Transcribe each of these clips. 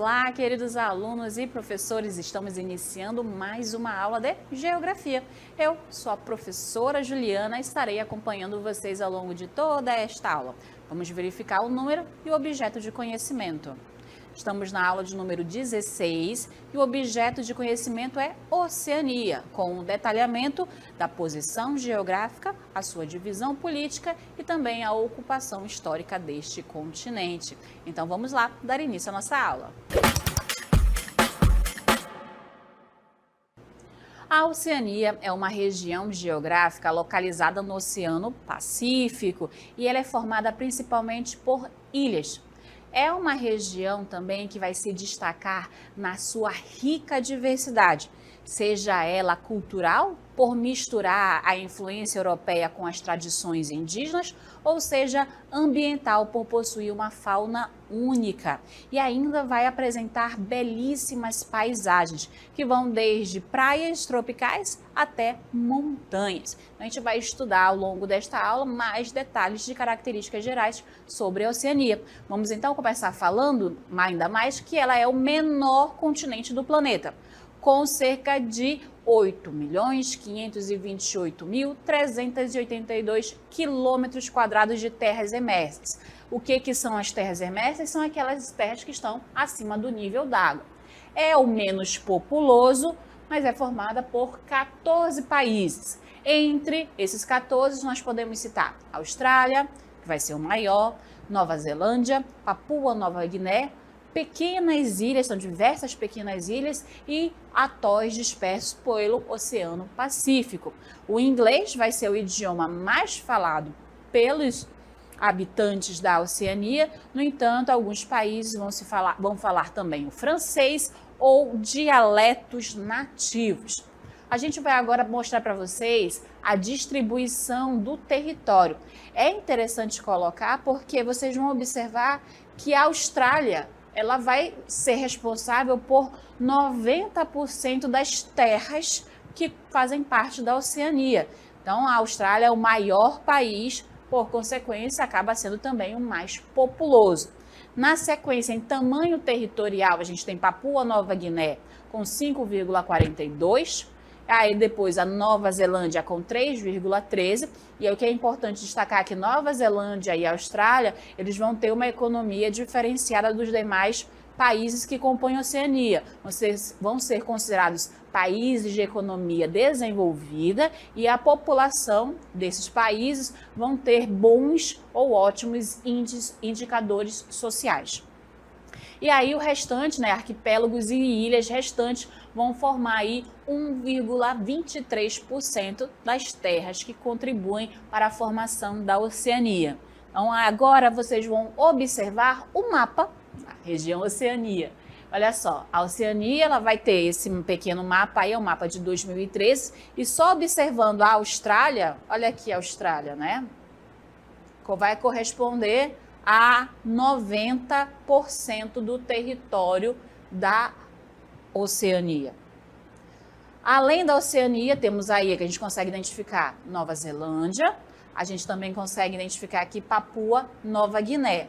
Olá, queridos alunos e professores, estamos iniciando mais uma aula de Geografia. Eu sou a professora Juliana e estarei acompanhando vocês ao longo de toda esta aula. Vamos verificar o número e o objeto de conhecimento. Estamos na aula de número 16 e o objeto de conhecimento é Oceania, com o detalhamento da posição geográfica, a sua divisão política e também a ocupação histórica deste continente. Então vamos lá dar início à nossa aula. A Oceania é uma região geográfica localizada no Oceano Pacífico e ela é formada principalmente por ilhas. É uma região também que vai se destacar na sua rica diversidade, seja ela cultural, por misturar a influência europeia com as tradições indígenas, ou seja, ambiental, por possuir uma fauna única. E ainda vai apresentar belíssimas paisagens, que vão desde praias tropicais até montanhas. A gente vai estudar ao longo desta aula mais detalhes de características gerais sobre a Oceania. Vamos então começar falando ainda mais que ela é o menor continente do planeta, com cerca de 8.528.382 quilômetros quadrados de terras emersas. O que são as terras emersas? São aquelas terras que estão acima do nível d'água. É o menos populoso, mas é formada por 14 países. Entre esses 14, nós podemos citar Austrália, que vai ser o maior, Nova Zelândia, Papua Nova Guiné, pequenas ilhas, são diversas pequenas ilhas e atóis dispersos pelo Oceano Pacífico. O inglês vai ser o idioma mais falado pelos habitantes da Oceania, no entanto, alguns países vão falar também o francês ou dialetos nativos. A gente vai agora mostrar para vocês a distribuição do território. É interessante colocar porque vocês vão observar que a Austrália ela vai ser responsável por 90% das terras que fazem parte da Oceania. Então, a Austrália é o maior país, por consequência, acaba sendo também o mais populoso. Na sequência, em tamanho territorial, a gente tem Papua Nova Guiné com 5,42%. Aí depois a Nova Zelândia com 3,13, e aí o que é importante destacar é que Nova Zelândia e Austrália, eles vão ter uma economia diferenciada dos demais países que compõem a Oceania. Vão ser considerados países de economia desenvolvida e a população desses países vão ter bons ou ótimos indicadores sociais. E aí o restante, arquipélagos e ilhas restantes vão formar aí 1,23% das terras que contribuem para a formação da Oceania. Então agora vocês vão observar o mapa da região Oceania. Olha só, a Oceania ela vai ter esse pequeno mapa aí, é o mapa de 2013, e só observando a Austrália, olha aqui a Austrália, né? Vai corresponder a 90% do território da Oceania. Além da Oceania, temos aí que a gente consegue identificar Nova Zelândia, a gente também consegue identificar aqui Papua Nova Guiné.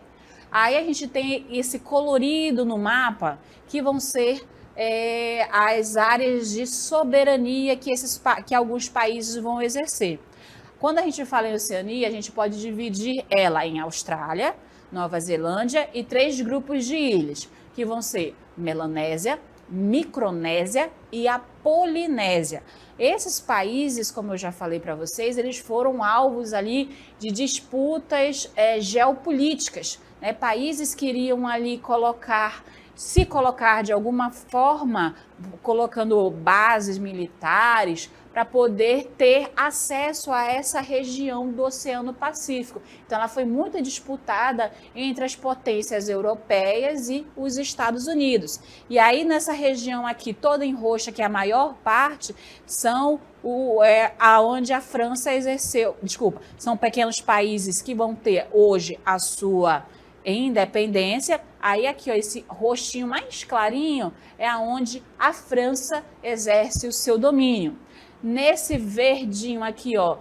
Aí a gente tem esse colorido no mapa que vão ser as áreas de soberania que alguns países vão exercer. Quando a gente fala em Oceania, a gente pode dividir ela em Austrália, Nova Zelândia e 3 grupos de ilhas, que vão ser Melanésia, Micronésia e a Polinésia. Esses países, como eu já falei para vocês, eles foram alvos ali de disputas geopolíticas, né? Países queriam ali se colocar de alguma forma, colocando bases militares para poder ter acesso a essa região do Oceano Pacífico. Então ela foi muito disputada entre as potências europeias e os Estados Unidos. E aí nessa região aqui, toda em roxa, que é a maior parte, são aonde a França exerceu, são pequenos países que vão ter hoje a sua independência. Aí aqui, ó, esse roxinho mais clarinho é aonde a França exerce o seu domínio. Nesse verdinho aqui, ó,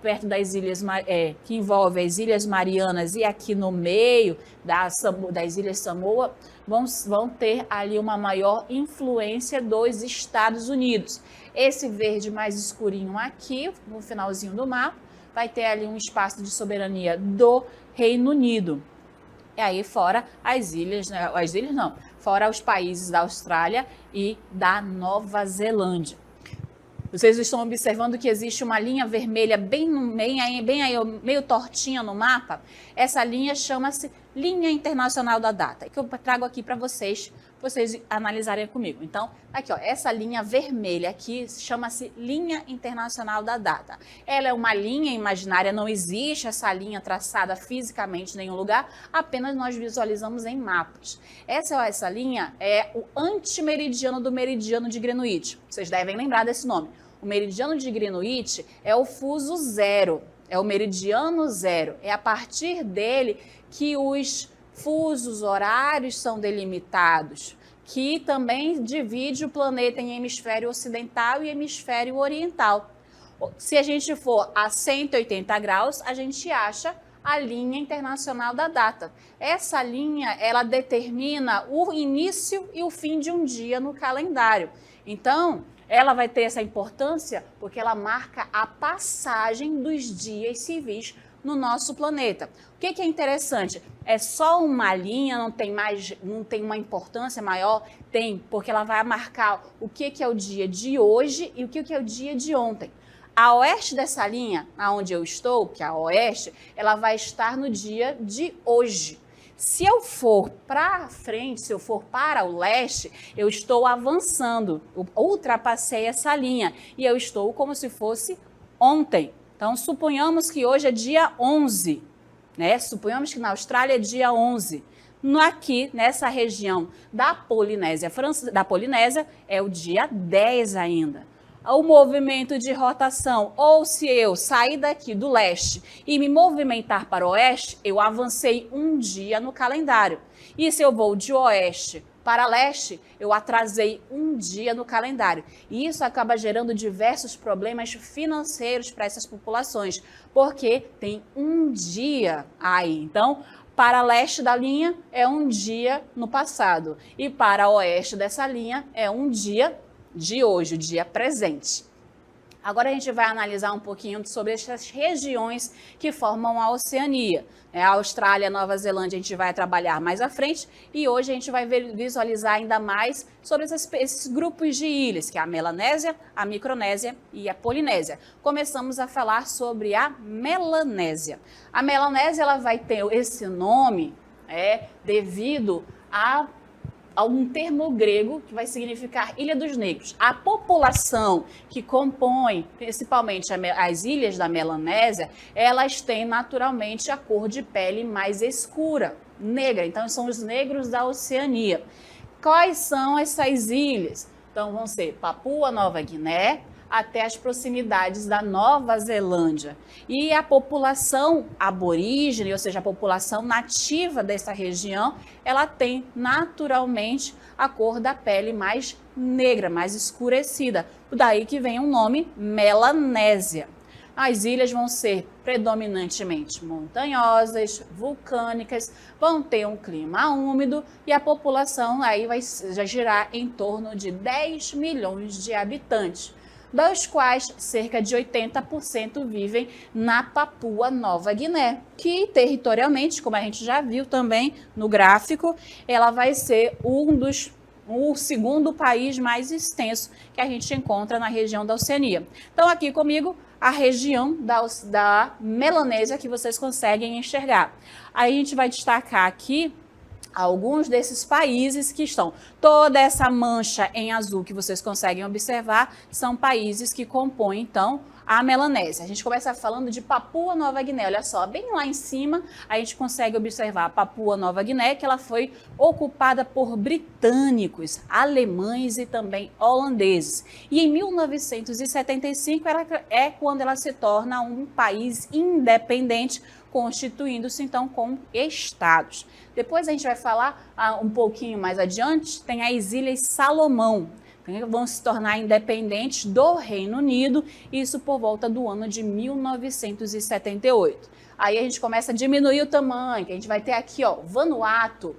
perto das ilhas, que envolve as Ilhas Marianas e aqui no meio das Ilhas Samoa, vão ter ali uma maior influência dos Estados Unidos. Esse verde mais escurinho aqui, no finalzinho do mapa, vai ter ali um espaço de soberania do Reino Unido. E aí fora as ilhas, né? As ilhas não, fora os países da Austrália e da Nova Zelândia. Vocês estão observando que existe uma linha vermelha bem meio tortinha no mapa? Essa linha chama-se Linha Internacional da Data, que eu trago aqui para vocês analisarem comigo. Então, aqui, ó, essa linha vermelha aqui chama-se Linha Internacional da Data. Ela é uma linha imaginária, não existe essa linha traçada fisicamente em nenhum lugar, apenas nós visualizamos em mapas. Essa linha é o antimeridiano do meridiano de Greenwich. Vocês devem lembrar desse nome. O meridiano de Greenwich é o fuso zero, é o meridiano zero. É a partir dele que os fusos horários são delimitados, que também divide o planeta em hemisfério ocidental e hemisfério oriental. Se a gente for a 180 graus, a gente acha a linha internacional da data. Essa linha, ela determina o início e o fim de um dia no calendário. Então, ela vai ter essa importância porque ela marca a passagem dos dias civis no nosso planeta. O que é interessante? É só uma linha, não tem uma importância maior? Tem, porque ela vai marcar o que é o dia de hoje e o que é o dia de ontem. A oeste dessa linha, aonde eu estou, que é a oeste, ela vai estar no dia de hoje. Se eu for para frente, se eu for para o leste, eu estou avançando, eu ultrapassei essa linha e eu estou como se fosse ontem. Então, suponhamos que hoje é dia 11, né? Suponhamos que na Austrália é dia 11. Aqui, nessa região da Polinésia é o dia 10 ainda. O movimento de rotação, ou se eu sair daqui do leste e me movimentar para o oeste, eu avancei um dia no calendário. E se eu vou de oeste para leste, eu atrasei um dia no calendário. E isso acaba gerando diversos problemas financeiros para essas populações, porque tem um dia aí. Então, para leste da linha é um dia no passado e para oeste dessa linha é um dia de hoje, o dia presente. Agora a gente vai analisar um pouquinho sobre essas regiões que formam a Oceania. A Austrália, Nova Zelândia, a gente vai trabalhar mais à frente e hoje a gente vai visualizar ainda mais sobre esses grupos de ilhas, que é a Melanésia, a Micronésia e a Polinésia. Começamos a falar sobre a Melanésia. A Melanésia ela vai ter esse nome devido a um termo grego que vai significar Ilha dos Negros. A população que compõe principalmente as ilhas da Melanésia, elas têm naturalmente a cor de pele mais escura, negra. Então são os negros da Oceania. Quais são essas ilhas? Então vão ser Papua Nova Guiné, até as proximidades da Nova Zelândia. E a população aborígene, ou seja, a população nativa dessa região, ela tem naturalmente a cor da pele mais negra, mais escurecida. Daí que vem o nome Melanésia. As ilhas vão ser predominantemente montanhosas, vulcânicas, vão ter um clima úmido e a população aí vai girar em torno de 10 milhões de habitantes, dos quais cerca de 80% vivem na Papua Nova Guiné, que territorialmente, como a gente já viu também no gráfico, ela vai ser o segundo país mais extenso que a gente encontra na região da Oceania. Então aqui comigo a região da Melanésia que vocês conseguem enxergar. Aí a gente vai destacar aqui alguns desses países que estão. Toda essa mancha em azul que vocês conseguem observar são países que compõem, então, a Melanésia. A gente começa falando de Papua Nova Guiné. Olha só, bem lá em cima, a gente consegue observar a Papua Nova Guiné, que ela foi ocupada por britânicos, alemães e também holandeses. E em 1975 é quando ela se torna um país independente, constituindo-se então com estados. Depois a gente vai falar um pouquinho mais adiante, tem as Ilhas Salomão. vão se tornar independentes do Reino Unido, isso por volta do ano de 1978. Aí a gente começa a diminuir o tamanho, que a gente vai ter aqui, ó, Vanuatu.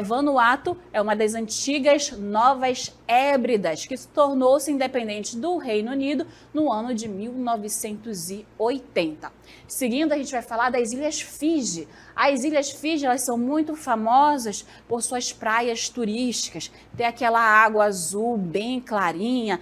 Vanuatu é uma das antigas Novas Hébridas, que se tornou-se independente do Reino Unido no ano de 1980. Seguindo, a gente vai falar das Ilhas Fiji. As Ilhas Fiji, elas são muito famosas por suas praias turísticas. Tem aquela água azul bem clarinha,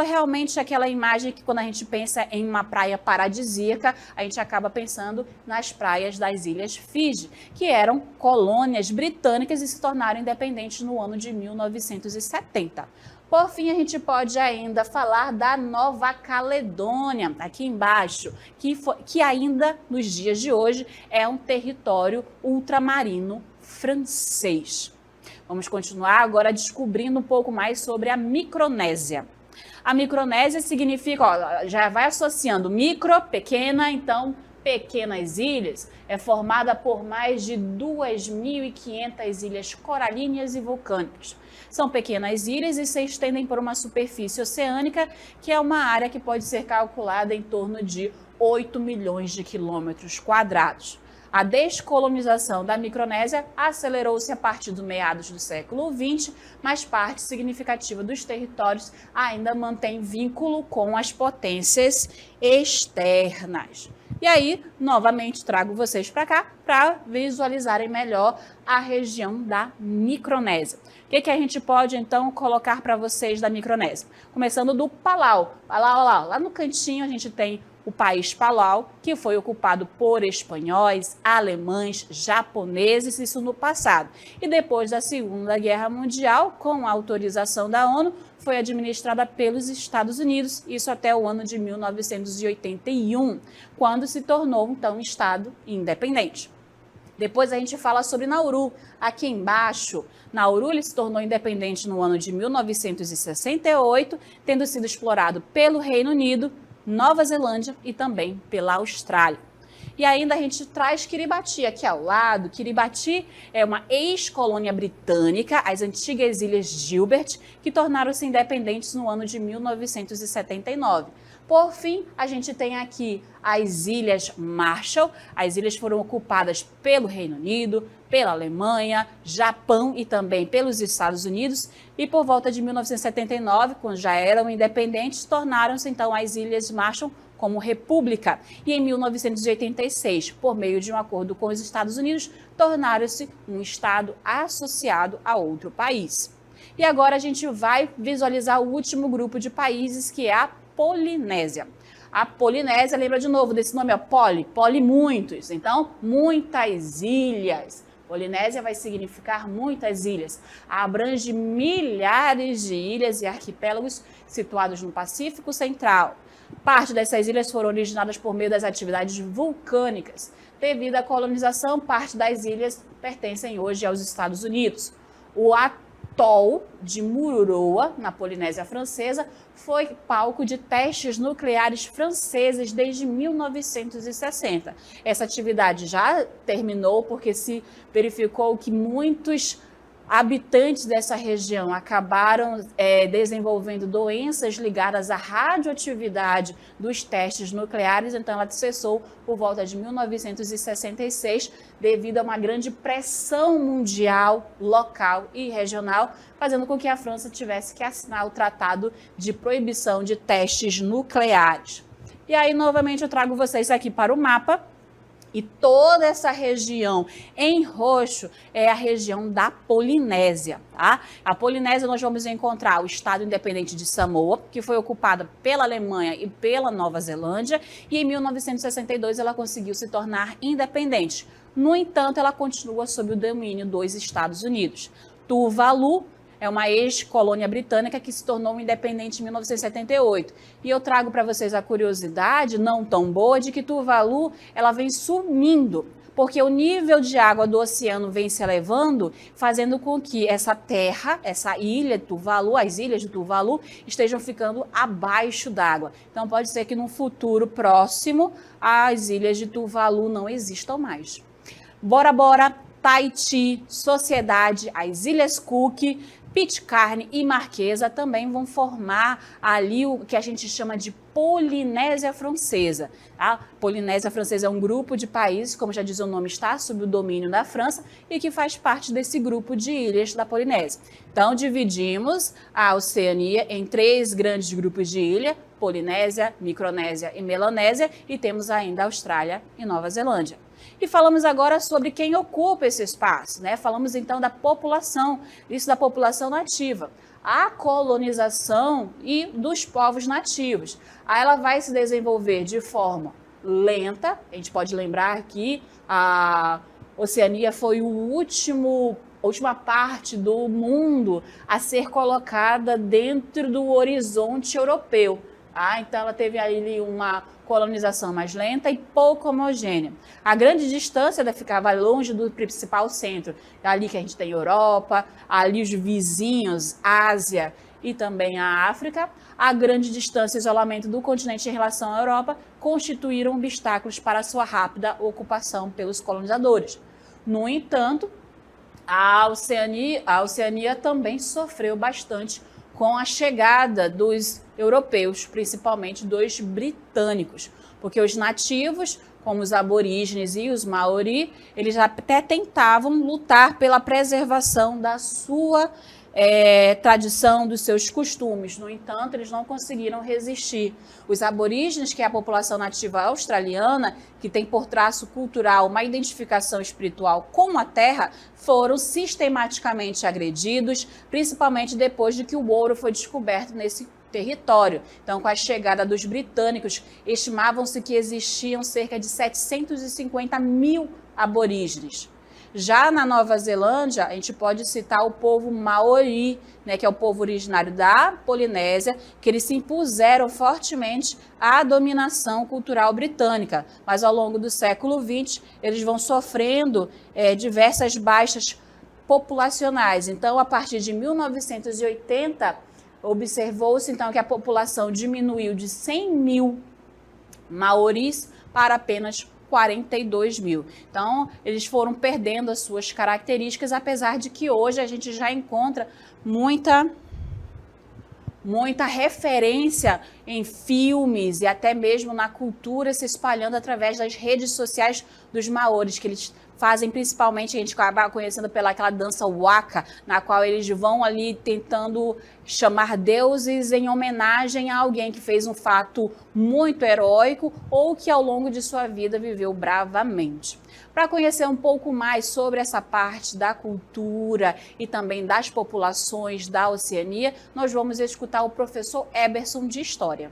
realmente aquela imagem que quando a gente pensa em uma praia paradisíaca, a gente acaba pensando nas praias das Ilhas Fiji, que eram colônias britânicas e se tornaram independentes no ano de 1970. Por fim, a gente pode ainda falar da Nova Caledônia, aqui embaixo, que ainda nos dias de hoje é um território ultramarino francês. Vamos continuar agora descobrindo um pouco mais sobre a Micronésia. A Micronésia significa, ó, já vai associando micro, pequena, então pequenas ilhas, é formada por mais de 2.500 ilhas coralíneas e vulcânicas. São pequenas ilhas e se estendem por uma superfície oceânica, que é uma área que pode ser calculada em torno de 8 milhões de quilômetros quadrados. A descolonização da Micronésia acelerou-se a partir do meados do século XX, mas parte significativa dos territórios ainda mantém vínculo com as potências externas. E aí, novamente, trago vocês para cá para visualizarem melhor a região da Micronésia. O que a gente pode, então, colocar para vocês da Micronésia? Começando do Palau. Palau, lá no cantinho a gente tem o país Palau, que foi ocupado por espanhóis, alemães, japoneses, isso no passado. E depois da Segunda Guerra Mundial, com a autorização da ONU, foi administrada pelos Estados Unidos, isso até o ano de 1981, quando se tornou, então, um estado independente. Depois a gente fala sobre Nauru. Aqui embaixo, Nauru ele se tornou independente no ano de 1968, tendo sido explorado pelo Reino Unido, Nova Zelândia e também pela Austrália. E ainda a gente traz Kiribati aqui ao lado. Kiribati é uma ex-colônia britânica, as antigas Ilhas Gilbert, que tornaram-se independentes no ano de 1979. Por fim, a gente tem aqui as Ilhas Marshall. As ilhas foram ocupadas pelo Reino Unido, pela Alemanha, Japão e também pelos Estados Unidos. E por volta de 1979, quando já eram independentes, tornaram-se então as Ilhas Marshall como república. E em 1986, por meio de um acordo com os Estados Unidos, tornaram-se um estado associado a outro país. E agora a gente vai visualizar o último grupo de países, que é a Polinésia. A Polinésia, lembra de novo desse nome, ó, poli muitos, então muitas ilhas. Polinésia vai significar muitas ilhas. Abrange milhares de ilhas e arquipélagos situados no Pacífico Central. Parte dessas ilhas foram originadas por meio das atividades vulcânicas. Devido à colonização, parte das ilhas pertencem hoje aos Estados Unidos. O atol de Mururoa, na Polinésia Francesa, foi palco de testes nucleares franceses desde 1960. Essa atividade já terminou porque se verificou que muitos habitantes dessa região acabaram desenvolvendo doenças ligadas à radioatividade dos testes nucleares, então ela cessou por volta de 1966 devido a uma grande pressão mundial, local e regional, fazendo com que a França tivesse que assinar o Tratado de Proibição de Testes Nucleares. E aí, novamente, eu trago vocês aqui para o mapa. E toda essa região em roxo é a região da Polinésia, tá? A Polinésia nós vamos encontrar o Estado Independente de Samoa, que foi ocupada pela Alemanha e pela Nova Zelândia, e em 1962 ela conseguiu se tornar independente. No entanto, ela continua sob o domínio dos Estados Unidos. Tuvalu é uma ex-colônia britânica que se tornou independente em 1978. E eu trago para vocês a curiosidade, não tão boa, de que Tuvalu ela vem sumindo, porque o nível de água do oceano vem se elevando, fazendo com que essa terra, essa ilha Tuvalu, as ilhas de Tuvalu, estejam ficando abaixo d'água. Então pode ser que no futuro próximo as ilhas de Tuvalu não existam mais. Bora! Tahiti, Sociedade, as Ilhas Cook, Pitcairn e Marquesa também vão formar ali o que a gente chama de Polinésia Francesa. A Polinésia Francesa é um grupo de países, como já diz o nome, está sob o domínio da França e que faz parte desse grupo de ilhas da Polinésia. Então, dividimos a Oceania em 3 grandes grupos de ilha, Polinésia, Micronésia e Melanésia, e temos ainda a Austrália e Nova Zelândia. E falamos agora sobre quem ocupa esse espaço, né? Falamos então da população, isso da população nativa. A colonização e dos povos nativos. Aí ela vai se desenvolver de forma lenta. A gente pode lembrar que a Oceania foi a última parte do mundo a ser colocada dentro do horizonte europeu. Então ela teve ali uma colonização mais lenta e pouco homogênea. A grande distância ficava longe do principal centro, ali que a gente tem Europa, ali os vizinhos, Ásia e também a África. A grande distância e isolamento do continente em relação à Europa constituíram obstáculos para a sua rápida ocupação pelos colonizadores. No entanto, a Oceania também sofreu bastante com a chegada dos europeus, principalmente dos britânicos, porque os nativos, como os aborígenes e os maori, eles até tentavam lutar pela preservação da sua tradição, dos seus costumes. No entanto, eles não conseguiram resistir. Os aborígenes, que é a população nativa australiana, que tem por traço cultural uma identificação espiritual com a terra, foram sistematicamente agredidos, principalmente depois de que o ouro foi descoberto nesse território. Então, com a chegada dos britânicos, estimavam-se que existiam cerca de 750 mil aborígenes. Já na Nova Zelândia, a gente pode citar o povo maori, né, que é o povo originário da Polinésia, que eles se impuseram fortemente à dominação cultural britânica. Mas ao longo do século XX, eles vão sofrendo diversas baixas populacionais. Então, a partir de 1980, observou-se então que a população diminuiu de 100 mil maoris para apenas 42 mil. Então, eles foram perdendo as suas características, apesar de que hoje a gente já encontra muita referência em filmes e até mesmo na cultura se espalhando através das redes sociais dos maoris, que eles fazem principalmente, a gente acaba conhecendo pelaquela dança waka, na qual eles vão ali tentando chamar deuses em homenagem a alguém que fez um fato muito heróico ou que ao longo de sua vida viveu bravamente. Para conhecer um pouco mais sobre essa parte da cultura e também das populações da Oceania, nós vamos escutar o professor Eberson de História.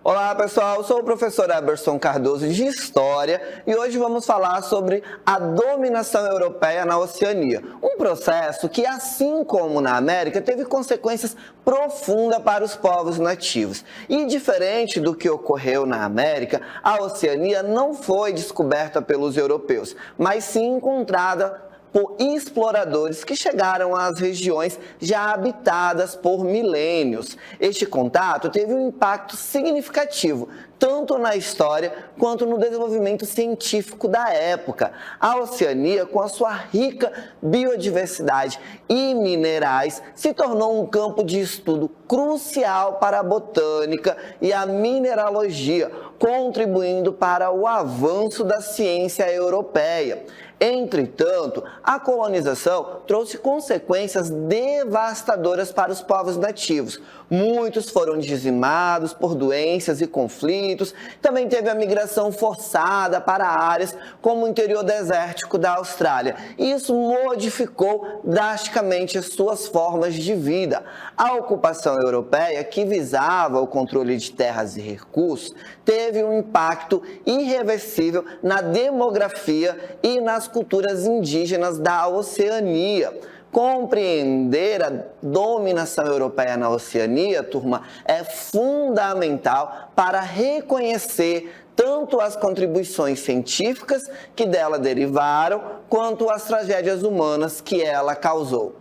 Olá pessoal, sou o professor Eberson Cardoso de História e hoje vamos falar sobre a dominação europeia na Oceania. Um processo que, assim como na América, teve consequências profundas para os povos nativos. E diferente do que ocorreu na América, a Oceania não foi descoberta pelos europeus, mas sim encontrada por exploradores que chegaram às regiões já habitadas por milênios. Este contato teve um impacto significativo, tanto na história quanto no desenvolvimento científico da época. A Oceania, com a sua rica biodiversidade e minerais, se tornou um campo de estudo crucial para a botânica e a mineralogia, contribuindo para o avanço da ciência europeia. Entretanto, a colonização trouxe consequências devastadoras para os povos nativos. Muitos foram dizimados por doenças e conflitos. Também teve a migração forçada para áreas como o interior desértico da Austrália. Isso modificou drasticamente as suas formas de vida. A ocupação europeia, que visava o controle de terras e recursos, teve um impacto irreversível na demografia e nas culturas indígenas da Oceania. Compreender a dominação europeia na Oceania, turma, é fundamental para reconhecer tanto as contribuições científicas que dela derivaram, quanto as tragédias humanas que ela causou.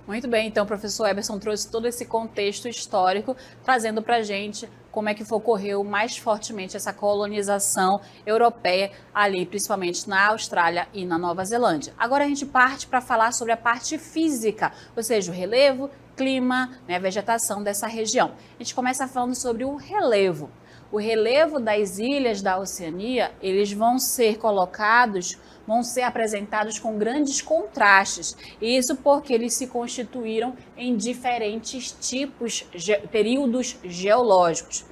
Muito bem, então o professor Eberson trouxe todo esse contexto histórico, trazendo para a gente como é que ocorreu mais fortemente essa colonização europeia ali, principalmente na Austrália e na Nova Zelândia. Agora a gente parte para falar sobre a parte física, ou seja, o relevo, clima, né, a vegetação dessa região. A gente começa falando sobre o relevo. O relevo das ilhas da Oceania, eles vão ser apresentados com grandes contrastes. Isso porque eles se constituíram em diferentes períodos geológicos.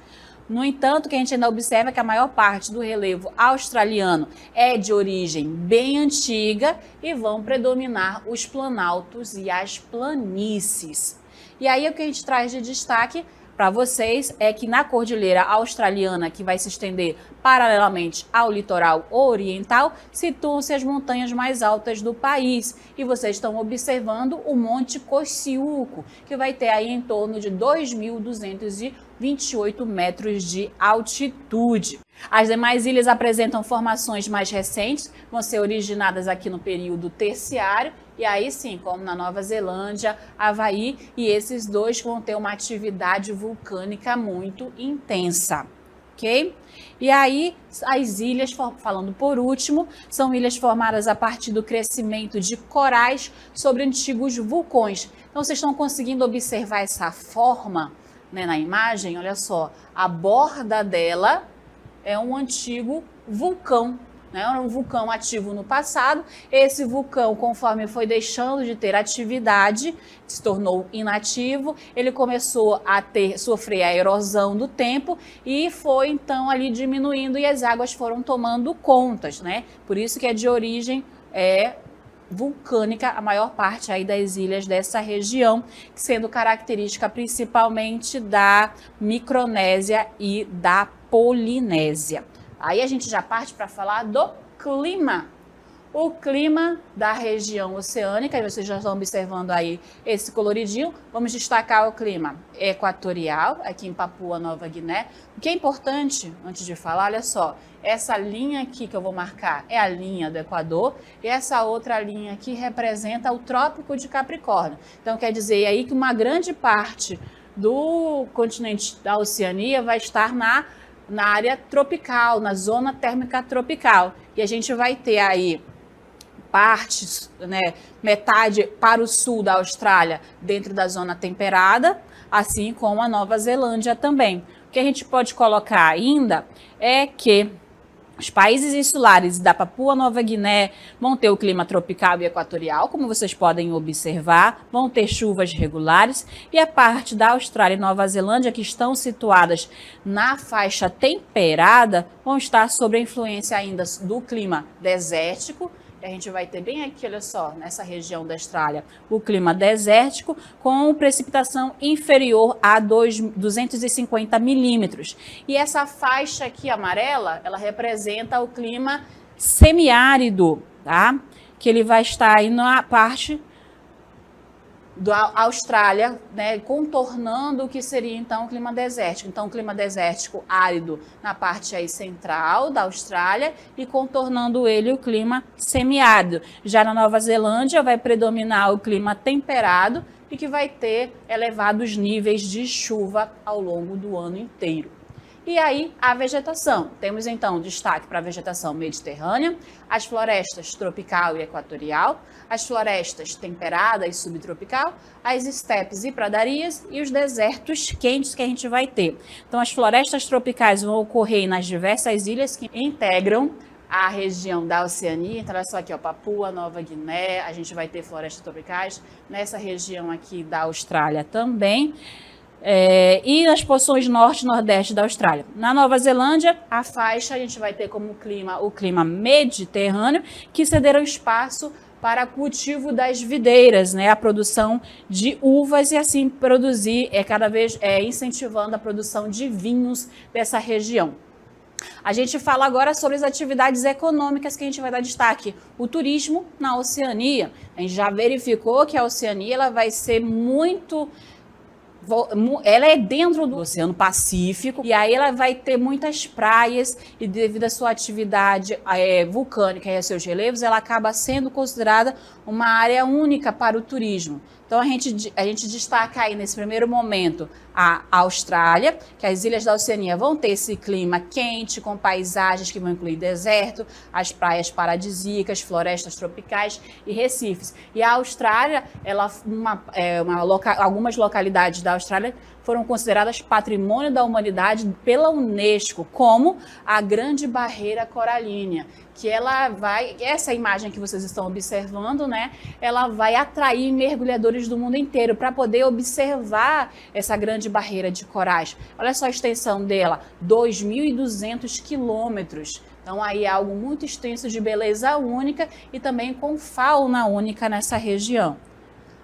No entanto, que a gente ainda observa que a maior parte do relevo australiano é de origem bem antiga e vão predominar os planaltos e as planícies. E aí o que a gente traz de destaque para vocês é que na Cordilheira Australiana, que vai se estender paralelamente ao litoral oriental, situam-se as montanhas mais altas do país. E vocês estão observando o Monte Kosciuszko, que vai ter aí em torno de 2.228 metros de altitude. As demais ilhas apresentam formações mais recentes, vão ser originadas aqui no período terciário, e aí sim, como na Nova Zelândia, Havaí, e esses dois vão ter uma atividade vulcânica muito intensa, ok? E aí, as ilhas, falando por último, são ilhas formadas a partir do crescimento de corais sobre antigos vulcões. Então, vocês estão conseguindo observar essa forma, né, na imagem? Olha só, a borda dela é um antigo vulcão, né? Era um vulcão ativo no passado. Esse vulcão, conforme foi deixando de ter atividade, se tornou inativo, ele começou a sofrer a erosão do tempo e foi então ali diminuindo e as águas foram tomando contas, né? Por isso que é de origem vulcânica a maior parte aí das ilhas dessa região, sendo característica principalmente da Micronésia e da Polinésia. Aí a gente já parte para falar do clima. O clima da região oceânica, e vocês já estão observando aí esse coloridinho. Vamos destacar o clima equatorial, aqui em Papua Nova Guiné. O que é importante, antes de falar, olha só, essa linha aqui que eu vou marcar é a linha do Equador, e essa outra linha aqui representa o Trópico de Capricórnio. Então quer dizer aí que uma grande parte do continente da Oceania vai estar na área tropical, na zona térmica tropical. E a gente vai ter aí partes, né, metade para o sul da Austrália dentro da zona temperada, assim como a Nova Zelândia também. O que a gente pode colocar ainda é que os países insulares da Papua Nova Guiné vão ter o clima tropical e equatorial, como vocês podem observar, vão ter chuvas regulares, e a parte da Austrália e Nova Zelândia, que estão situadas na faixa temperada, vão estar sob a influência ainda do clima desértico. A gente vai ter bem aqui, olha só, nessa região da Austrália, o clima desértico com precipitação inferior a 250 milímetros. E essa faixa aqui amarela, ela representa o clima semiárido, tá? Que ele vai estar aí na parte da Austrália, né, contornando o que seria então o clima desértico. Então, o clima desértico árido na parte aí central da Austrália e contornando ele o clima semiárido. Já na Nova Zelândia vai predominar o clima temperado e que vai ter elevados níveis de chuva ao longo do ano inteiro. E aí, a vegetação. Temos, então, destaque para a vegetação mediterrânea, as florestas tropical e equatorial, as florestas temperada e subtropical, as estepes e pradarias e os desertos quentes que a gente vai ter. Então, as florestas tropicais vão ocorrer nas diversas ilhas que integram a região da Oceania. Então, olha só aqui, ó, Papua Nova Guiné, a gente vai ter florestas tropicais nessa região aqui da Austrália também. E nas porções norte e nordeste da Austrália. Na Nova Zelândia, a faixa a gente vai ter como clima o clima mediterrâneo, que cederam espaço para cultivo das videiras, né, a produção de uvas e assim produzir, cada vez incentivando a produção de vinhos dessa região. A gente fala agora sobre as atividades econômicas que a gente vai dar destaque. O turismo na Oceania. A gente já verificou que a Oceania ela vai ser ela é dentro do Oceano Pacífico e aí ela vai ter muitas praias e devido à sua atividade vulcânica e a seus relevos, ela acaba sendo considerada uma área única para o turismo. Então, a gente destaca aí nesse primeiro momento a Austrália, que as ilhas da Oceania vão ter esse clima quente, com paisagens que vão incluir deserto, as praias paradisíacas, florestas tropicais e recifes. E a Austrália, algumas localidades da Austrália foram consideradas patrimônio da humanidade pela Unesco, como a Grande Barreira Coralínea, que essa imagem que vocês estão observando, né, ela vai atrair mergulhadores do mundo inteiro para poder observar essa grande barreira de corais. Olha só a extensão dela, 2.200 quilômetros. Então aí é algo muito extenso de beleza única e também com fauna única nessa região.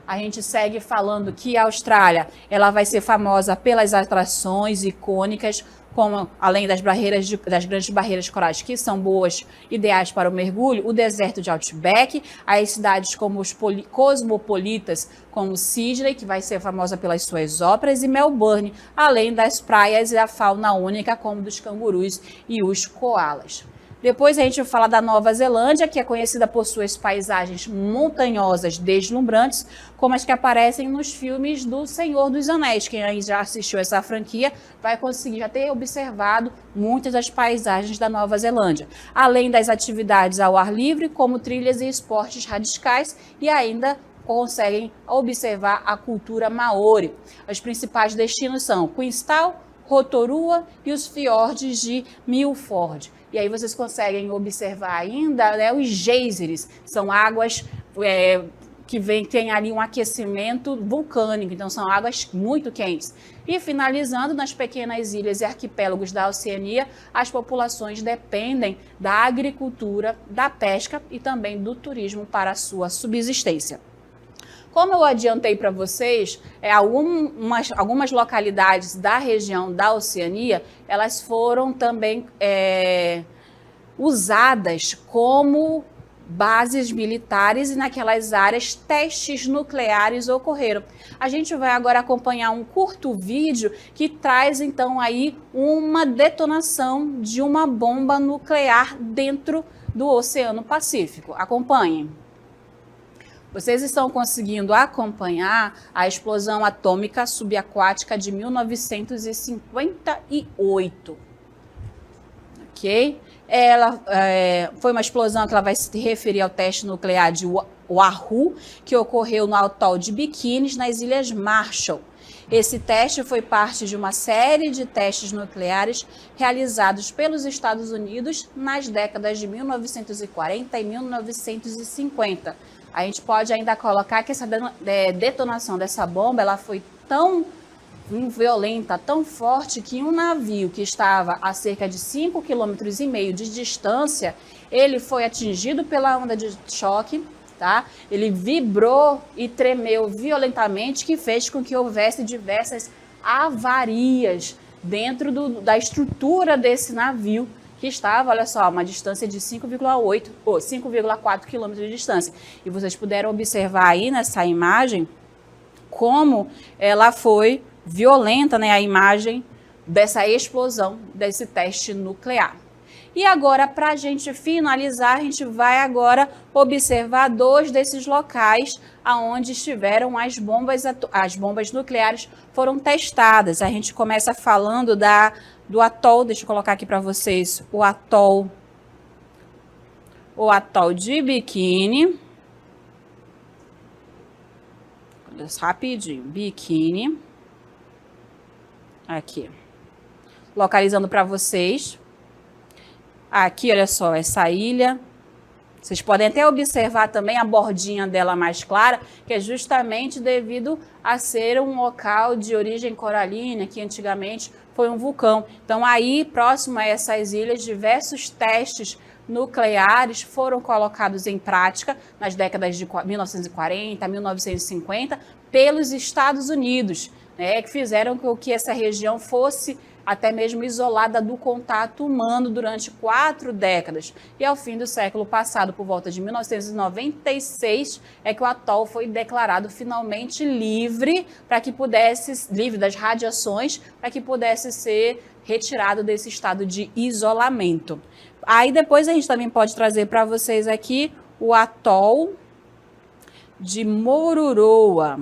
A gente segue falando que a Austrália ela vai ser famosa pelas atrações icônicas, como além das grandes barreiras corais, que são boas, ideais para o mergulho, o deserto de Outback, as cidades como os cosmopolitas, como Sydney, que vai ser famosa pelas suas óperas, e Melbourne, além das praias e a fauna única, como dos cangurus e os koalas. Depois a gente vai falar da Nova Zelândia, que é conhecida por suas paisagens montanhosas deslumbrantes, como as que aparecem nos filmes do Senhor dos Anéis. Quem aí já assistiu essa franquia vai conseguir já ter observado muitas das paisagens da Nova Zelândia. Além das atividades ao ar livre, como trilhas e esportes radicais, e ainda conseguem observar a cultura maori. Os principais destinos são Queenstown, Rotorua e os fiordes de Milford. E aí vocês conseguem observar ainda, né, os geysers, são águas que tem ali um aquecimento vulcânico, então são águas muito quentes. E finalizando, nas pequenas ilhas e arquipélagos da Oceania, as populações dependem da agricultura, da pesca e também do turismo para a sua subsistência. Como eu adiantei para vocês, algumas localidades da região da Oceania, elas foram também usadas como bases militares e naquelas áreas testes nucleares ocorreram. A gente vai agora acompanhar um curto vídeo que traz então aí uma detonação de uma bomba nuclear dentro do Oceano Pacífico. Acompanhem. Vocês estão conseguindo acompanhar a explosão atômica subaquática de 1958, ok? Ela foi uma explosão que ela vai se referir ao teste nuclear de Oahu, que ocorreu no atol de Bikini, nas Ilhas Marshall. Esse teste foi parte de uma série de testes nucleares realizados pelos Estados Unidos nas décadas de 1940 e 1950. A gente pode ainda colocar que essa detonação dessa bomba ela foi tão violenta, tão forte, que um navio que estava a cerca de 5,5 km de distância, ele foi atingido pela onda de choque, tá? Ele vibrou e tremeu violentamente, que fez com que houvesse diversas avarias dentro da estrutura desse navio, que estava, olha só, a uma distância de 5,8 ou 5,4 km de distância. E vocês puderam observar aí nessa imagem como ela foi violenta, né, a imagem dessa explosão, desse teste nuclear. E agora, para a gente finalizar, a gente vai agora observar dois desses locais aonde estiveram as bombas nucleares foram testadas. A gente começa falando do atol, deixa eu colocar aqui para vocês, o atol de Bikini. Rapidinho, Bikini. Aqui. Localizando para vocês. Aqui, olha só, essa ilha. Vocês podem até observar também a bordinha dela mais clara, que é justamente devido a ser um local de origem coralina, que antigamente foi um vulcão. Então, aí, próximo a essas ilhas, diversos testes nucleares foram colocados em prática nas décadas de 1940, 1950, pelos Estados Unidos, né, que fizeram com que essa região fosse até mesmo isolada do contato humano durante 4 décadas. E ao fim do século passado, por volta de 1996, é que o atol foi declarado finalmente livre das radiações, para que pudesse ser retirado desse estado de isolamento. Aí depois a gente também pode trazer para vocês aqui o atol de Moruroa.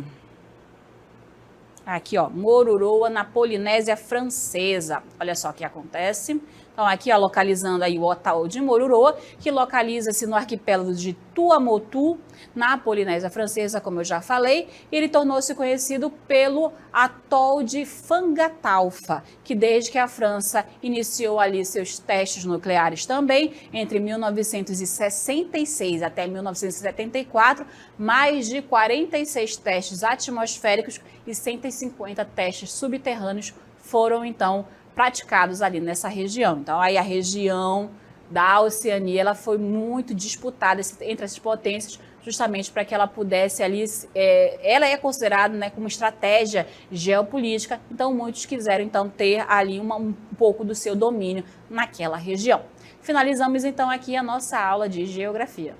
Aqui, ó, Moruroa, na Polinésia Francesa. Olha só o que acontece. Então, aqui, ó, localizando aí o atol de Moruroa, que localiza-se no arquipélago de Tuamotu, na Polinésia Francesa, como eu já falei. Ele tornou-se conhecido pelo atol de Fangatalfa, que desde que a França iniciou ali seus testes nucleares também, entre 1966 até 1974, mais de 46 testes atmosféricos e 150 testes subterrâneos foram, então, praticados ali nessa região. Então, aí a região da Oceania, ela foi muito disputada entre essas potências, justamente para que ela pudesse ali, ela é considerada, né, como estratégia geopolítica, então muitos quiseram então ter ali um pouco do seu domínio naquela região. Finalizamos então aqui a nossa aula de geografia.